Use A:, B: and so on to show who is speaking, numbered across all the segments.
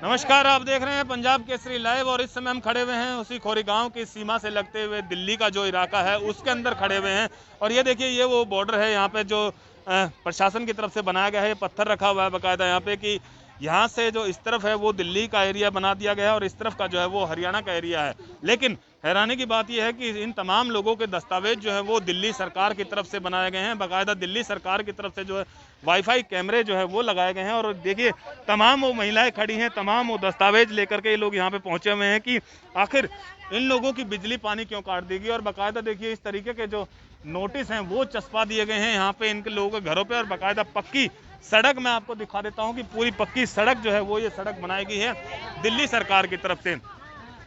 A: नमस्कार, आप देख रहे हैं पंजाब केसरी लाइव और इस समय हम खड़े हुए हैं उसी खोरी गांव की सीमा से लगते हुए दिल्ली का जो इलाका है उसके अंदर खड़े हुए हैं। और ये देखिए, ये वो बॉर्डर है यहाँ पे जो प्रशासन की तरफ से बनाया गया है। ये पत्थर रखा हुआ है बाकायदा यहाँ पे कि यहाँ से जो इस तरफ है वो दिल्ली का एरिया बना दिया गया है और इस तरफ का जो है वो हरियाणा का एरिया है। लेकिन हैरानी की बात यह है कि इन तमाम लोगों के दस्तावेज जो है वो दिल्ली सरकार की तरफ से बनाए गए हैं। बाकायदा दिल्ली सरकार की तरफ से जो है वाईफाई कैमरे जो है वो लगाए गए हैं। और देखिए, तमाम वो महिलाएं खड़ी हैं, तमाम वो दस्तावेज लेकर के ये लोग यहाँ पे पहुंचे हुए हैं कि आखिर इन लोगों की बिजली पानी क्यों काट देगी। और बाकायदा देखिए, इस तरीके के जो नोटिस हैं वो चस्पा दिए गए हैं यहाँ पे इनके लोगों के घरों पे। और बाकायदा पक्की सड़क मैं आपको दिखा देता हूँ कि पूरी पक्की सड़क जो है वो ये सड़क बनाई गई है दिल्ली सरकार की तरफ से।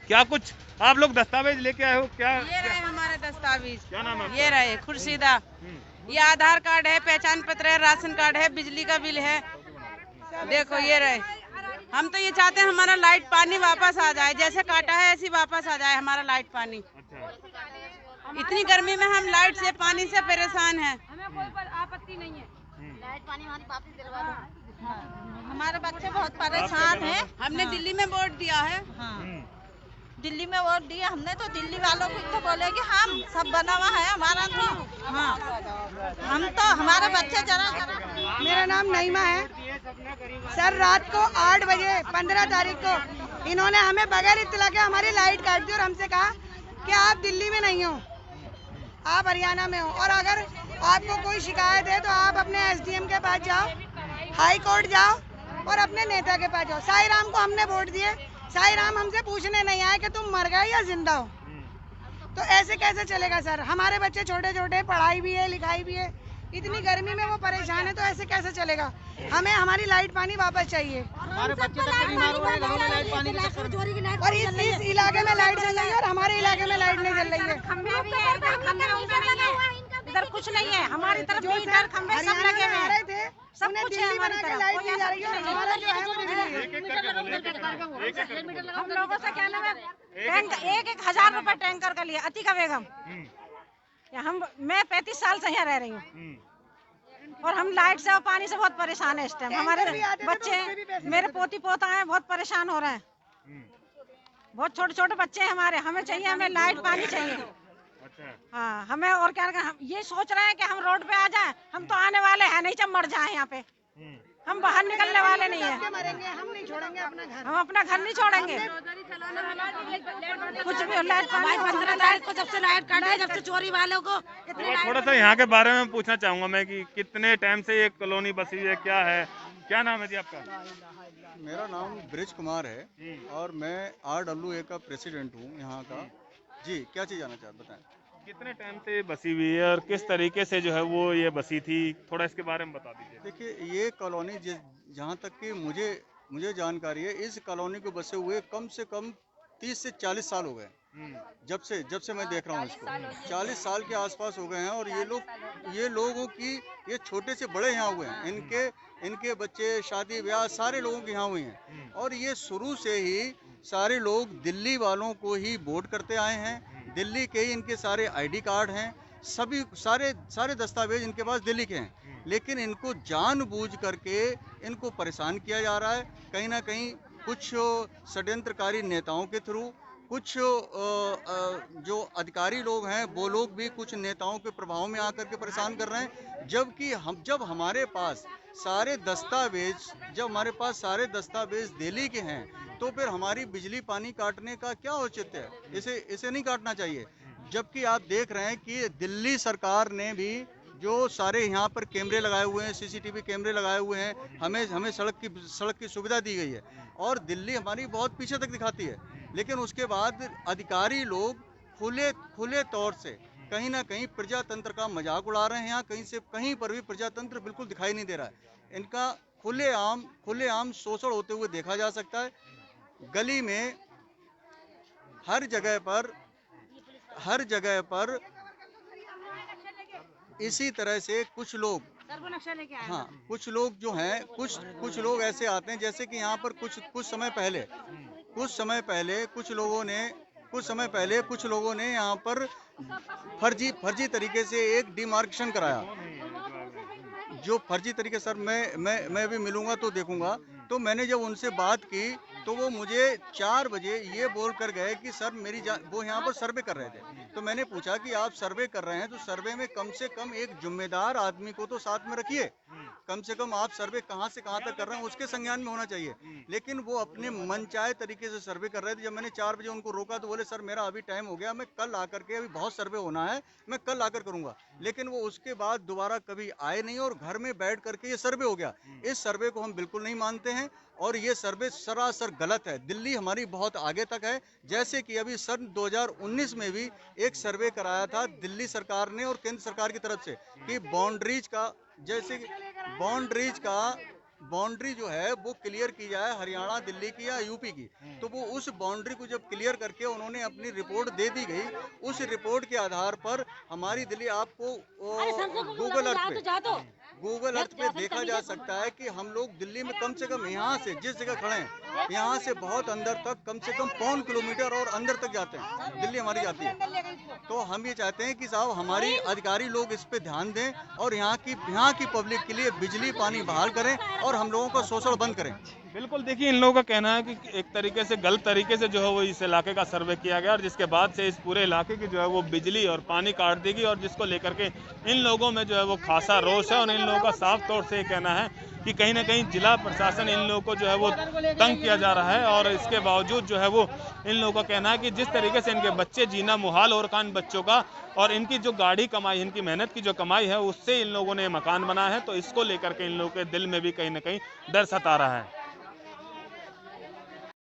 A: क्या कुछ आप लोग दस्तावेज लेके आए हो? क्या
B: ये रहे हमारे दस्तावेज।
A: क्या नाम है?
B: ये रहे खुर्शीदा। ये आधार कार्ड है, पहचान पत्र है, राशन कार्ड है, बिजली का बिल है। देखो ये रहे। हम तो ये चाहते हैं हमारा लाइट पानी वापस आ जाए, जैसे काटा है ऐसे वापस आ जाए हमारा लाइट पानी। इतनी गर्मी में हम लाइट से पानी से परेशान हैं।
C: हमें कोई आपत्ति नहीं है, लाइट पानी हमारी वापस दिलवा दो।
B: हमारे बच्चे बहुत परेशान हैं। हमने दिल्ली में वोट दिया है।
C: दिल्ली में वोट दिया हमने, तो दिल्ली वालों को तो बोलेगी हम सब बना हुआ है हमारा तो। हम तो हमारे बच्चे जरा।
D: मेरा नाम नईमा है सर। रात को 8 बजे 15 तारीख को इन्होंने हमें बगैर इत्तला के हमारी लाइट काट दी और हमसे कहा कि आप दिल्ली में नहीं हो, आप हरियाणा में हो, और अगर आपको कोई शिकायत है तो आप अपने एसडीएम के पास जाओ, हाई कोर्ट जाओ और अपने नेता के पास जाओ। साई राम को हमने वोट दिए, साई राम हमसे पूछने नहीं आए कि तुम मर गए या जिंदा हो। तो ऐसे कैसे चलेगा सर? हमारे बच्चे छोटे छोटे, पढ़ाई भी है, लिखाई भी है, इतनी गर्मी में वो परेशान है, तो ऐसे कैसे चलेगा? हमें हमारी लाइट पानी वापस चाहिए।
E: हमारे बच्चे तक बीमार हो रहे हैं, घरों में लाइट पानी की चक्कर।
D: और इस इलाके में लाइट चल रही है और हमारे इलाके में लाइट नहीं चल रही है।
C: इधर कुछ नहीं है, हमारी तरफ मीटर खंभे सब लगे हुए थे, सब कुछ है हमारी तरफ।
D: लाइट नहीं जा रही है, हमारा जो है वो
C: हम लोगों से क्या नाम है, एक 1000 रुपए टैंकर का लिया अतिका बेगम। मैं 35 साल से यहाँ रह रही हूँ और हम लाइट से और पानी से बहुत परेशान है इस टाइम। हमारे बच्चे, मेरे पोती पोता हैं, बहुत परेशान हो रहे हैं। बहुत छोटे छोटे बच्चे हैं हमारे। हमें चाहिए, हमें लाइट पानी चाहिए। हाँ, हमें और क्या, हम ये सोच रहे हैं कि हम रोड पे आ जाएं। हम तो आने वाले हैं नहीं, जब मर जाएं यहाँ पे। हम बाहर निकलने वाले नहीं है।
D: मरेंगे, हम नहीं छोड़ेंगे अपना घर।
C: हम अपना घर नहीं छोड़ेंगे। कुछ भी लाइट पानी 15 तारीख को जब से लाइट काट है, जब से चोरी वालों को
A: थोड़ा सा यहाँ के बारे में पूछना चाहूंगा मैं कि कितने टाइम से ये कॉलोनी बसी है, क्या है, क्या नाम है जी आपका?
F: मेरा नाम ब्रिज कुमार है और मैं RWA का प्रेसिडेंट हूँ यहाँ का। जी, क्या चीज़ जाना चाहते बताएं?
A: कितने टाइम से बसी हुई है और किस तरीके से जो है वो ये बसी थी, थोड़ा इसके बारे में बता दीजिए।
F: देखिए, ये कॉलोनी जहाँ तक कि मुझे जानकारी है, इस कॉलोनी को बसे हुए कम से कम 30 से 40 साल हो गए। जब से मैं देख रहा हूँ इसको 40 साल के आसपास हो गए हैं। और ये लोगों की, ये छोटे से बड़े यहाँ हुए हैं, इनके बच्चे, शादी ब्याह सारे लोगों के यहाँ हुए हैं। और ये शुरू से ही सारे लोग दिल्ली वालों को ही वोट करते आए हैं। दिल्ली के ही इनके सारे आईडी कार्ड हैं, सभी सारे दस्तावेज इनके पास दिल्ली के हैं। लेकिन इनको जानबूझ करके इनको परेशान किया जा रहा है। कहीं ना कहीं कुछ षड्यंत्रकारी नेताओं के थ्रू, कुछ जो अधिकारी लोग हैं वो लोग भी कुछ नेताओं के प्रभाव में आकर के परेशान कर रहे हैं। जबकि जब हमारे पास सारे दस्तावेज दिल्ली के हैं, तो फिर हमारी बिजली पानी काटने का क्या औचित्य है? इसे नहीं काटना चाहिए। जबकि आप देख रहे हैं कि दिल्ली सरकार ने भी जो सारे यहाँ पर कैमरे लगाए हुए हैं, CCTV कैमरे लगाए हुए हैं, हमें सड़क की सुविधा दी गई है और दिल्ली हमारी बहुत पीछे तक दिखाती है। लेकिन उसके बाद अधिकारी लोग खुले तौर से कहीं ना कहीं प्रजातंत्र का मजाक उड़ा रहे हैं। यहाँ कहीं पर भी प्रजातंत्र बिल्कुल दिखाई नहीं दे रहा है। इनका खुलेआम शोषण होते हुए देखा जा सकता है। गली में हर जगह पर इसी तरह से कुछ लोग, कुछ लोग जो हैं, कुछ लोग ऐसे आते हैं, जैसे कि यहाँ पर कुछ समय पहले कुछ लोगों ने यहाँ पर फर्जी तरीके से एक डिमार्केशन कराया, जो फर्जी तरीके। सर मैं भी मिलूंगा तो देखूंगा। तो मैंने जब उनसे बात की तो वो मुझे 4 बजे ये बोल कर गए कि सर वो यहाँ पर सर्वे कर रहे थे। तो मैंने पूछा कि आप सर्वे कर रहे हैं तो सर्वे में कम से कम एक जिम्मेदार आदमी को तो साथ में रखिए, कम से कम आप सर्वे कहाँ से कहाँ तक कर रहे हैं उसके संज्ञान में होना चाहिए। लेकिन वो अपने मनचाहे तरीके से सर्वे कर रहे थे। जब मैंने 4 बजे उनको रोका तो बोले सर मेरा अभी टाइम हो गया, मैं कल आकर के, अभी बहुत सर्वे होना है, मैं कल आकर करूंगा। लेकिन वो उसके बाद दोबारा कभी आए नहीं और घर में बैठ करके ये सर्वे हो गया। इस सर्वे को हम बिल्कुल नहीं मानते हैं और ये सर्वे सरासर गलत है। दिल्ली हमारी बहुत आगे तक है। जैसे कि अभी सन 2019 में भी एक सर्वे कराया था दिल्ली सरकार ने और केंद्र सरकार की तरफ से कि बाउंड्रीज का, जैसे बाउंड्री जो है वो क्लियर की जाए, हरियाणा, दिल्ली की या यूपी की। तो वो उस बाउंड्री को जब क्लियर करके उन्होंने अपनी रिपोर्ट दे दी गई, उस रिपोर्ट के आधार पर हमारी दिल्ली, आपको गूगल अर्थ पे देखा जा सकता है कि हम लोग दिल्ली में कम से कम यहाँ से जिस जगह खड़े हैं, यहाँ से बहुत अंदर तक, कम से कम 1.25 किलोमीटर और अंदर तक जाते हैं, दिल्ली हमारी जाती है। तो हम ये चाहते हैं कि साहब हमारी अधिकारी लोग इस पे ध्यान दें और यहाँ की पब्लिक के लिए बिजली पानी बहाल करें और हम लोगों का शोषण बंद करें।
A: बिल्कुल, देखिए इन लोगों का कहना है कि एक तरीके से गलत तरीके से जो है वो इस इलाके का सर्वे किया गया और जिसके बाद से इस पूरे इलाके की जो है वो बिजली और पानी काट देगी और जिसको लेकर के इन लोगों में जो है वो खासा रोष है और इन लोगों का साफ तौर से कहना है कि कहीं ना कहीं जिला प्रशासन इन लोगों को जो है वो तंग किया जा रहा है और इसके बावजूद जो है वो इन लोगों का कहना है कि जिस तरीके से इनके बच्चे जीना मुहाल हो रखा इन बच्चों का और इनकी जो गाढ़ी कमाई, इनकी मेहनत की जो कमाई है उससे इन लोगों ने मकान बनाया है, तो इसको लेकर के इन लोगों के दिल में भी कहीं ना कहीं डर सता रहा है।